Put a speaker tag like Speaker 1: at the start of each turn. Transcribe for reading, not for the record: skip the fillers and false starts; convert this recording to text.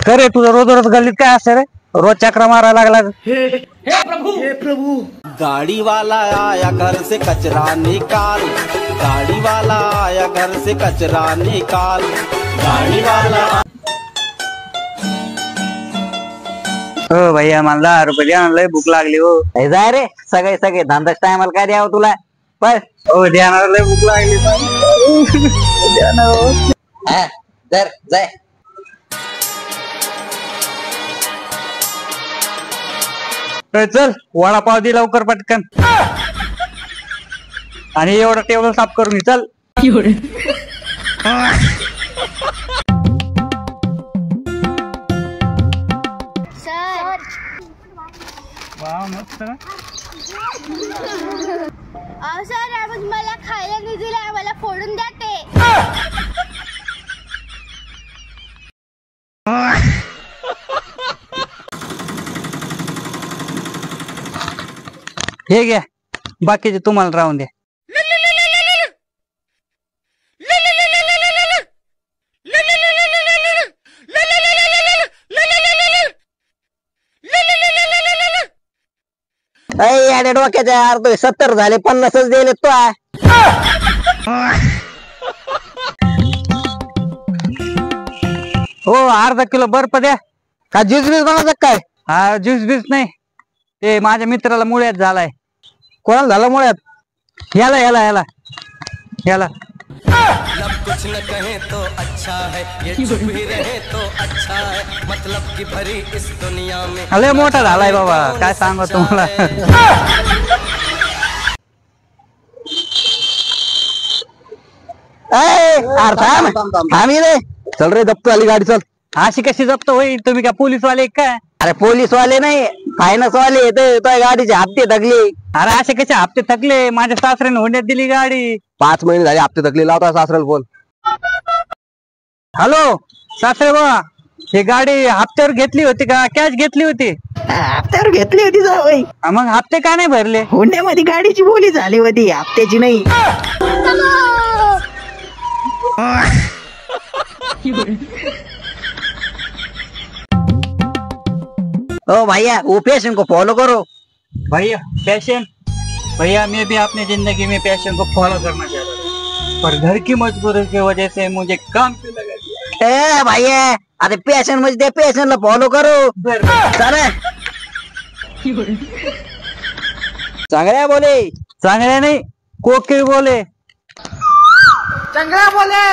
Speaker 1: करे तुझं रोज रोज गल्लीत काय असतं रे? रोज चक्रा मारायला लागला.
Speaker 2: हे प्रभु
Speaker 3: गाड़ी वाला आया घर से कचरा निकाल, गाड़ी वाला आया घर से कचरा निकाल, गाड़ी वाला.
Speaker 1: हो भैया मला 10 रुपये द्या, लय भूक लागली हो.
Speaker 4: जाय रे, सगळे धंदाच टायमाला काय द्यावं तुला. पण
Speaker 1: हो द्याना, लय भूक लागली. द्याना हो.
Speaker 4: जर जाय.
Speaker 1: चल वडापाव दे लवकर पटकन, आणि एवढा टेबल साफ करून घे. चल.
Speaker 5: सर मला खायला नाही दिलं, मला फोडून द्या ते.
Speaker 1: हे घ्या, बाकीचे तुम्हाला राहून द्या.
Speaker 4: अरे डोक्याच्या अर्ध 70 झाले, 50च दिले तो.
Speaker 1: हो अर्धा किलो बर्फ द्या.
Speaker 4: का ज्यूस बीस बनवतात काय?
Speaker 1: हा ज्यूस बीस नाही, ते माझ्या मित्राला मुळ्यात झालाय.
Speaker 4: कोणाला झालं मुळ्यात?
Speaker 1: याला याला याला याला.
Speaker 3: मतलब कुछ न कहे तो अच्छा है, ये चुप ही रहे तो अच्छा है, मतलब की भरी इस दुनिया में
Speaker 1: लय मोठा झालाय बाबा, काय सांगू तुम्हाला.
Speaker 4: थांबी रे, चल रे, जप्त आली गाडी, चल.
Speaker 1: अशी कशी जप्त होईल? तुम्ही काय पोलीस वाले काय?
Speaker 4: अरे पोलीस वाले नाही, फायनान्स वाले येते. गाडीचे हप्ते थकले.
Speaker 1: अरे असे कसे हप्ते थकले? माझ्या सासऱ्याने होण्यात दिली गाडी.
Speaker 4: 5 महिने झाले हप्ते थकले. लावता सासऱ्याला फोन.
Speaker 1: हॅलो सासरे बाबा, ही गाडी हप्त्यावर घेतली होती का कॅश घेतली होती?
Speaker 4: हप्त्यावर घेतली होती जावई.
Speaker 1: मग हप्ते का नाही भरले?
Speaker 4: हुंड्यामध्ये गाडीची बोली झाली होती, हप्त्याची नाही. ओ भैया, वो पेशेंट को फॉलो करो.
Speaker 1: भैया पैशन, भैया मैं भी अपनी जिंदगी में पैशन को फॉलो करना चाहता था, पर घर की मजबूरी की वजह से मुझे काम पे लगा दिया.
Speaker 4: ए भैया, अरे पेशेंट म्हणजे पेशेंटला फॉलो करो. चला. चांगल्या बोले.
Speaker 1: चांगल्या नाही, कोके बोले.
Speaker 2: चंगला बोले.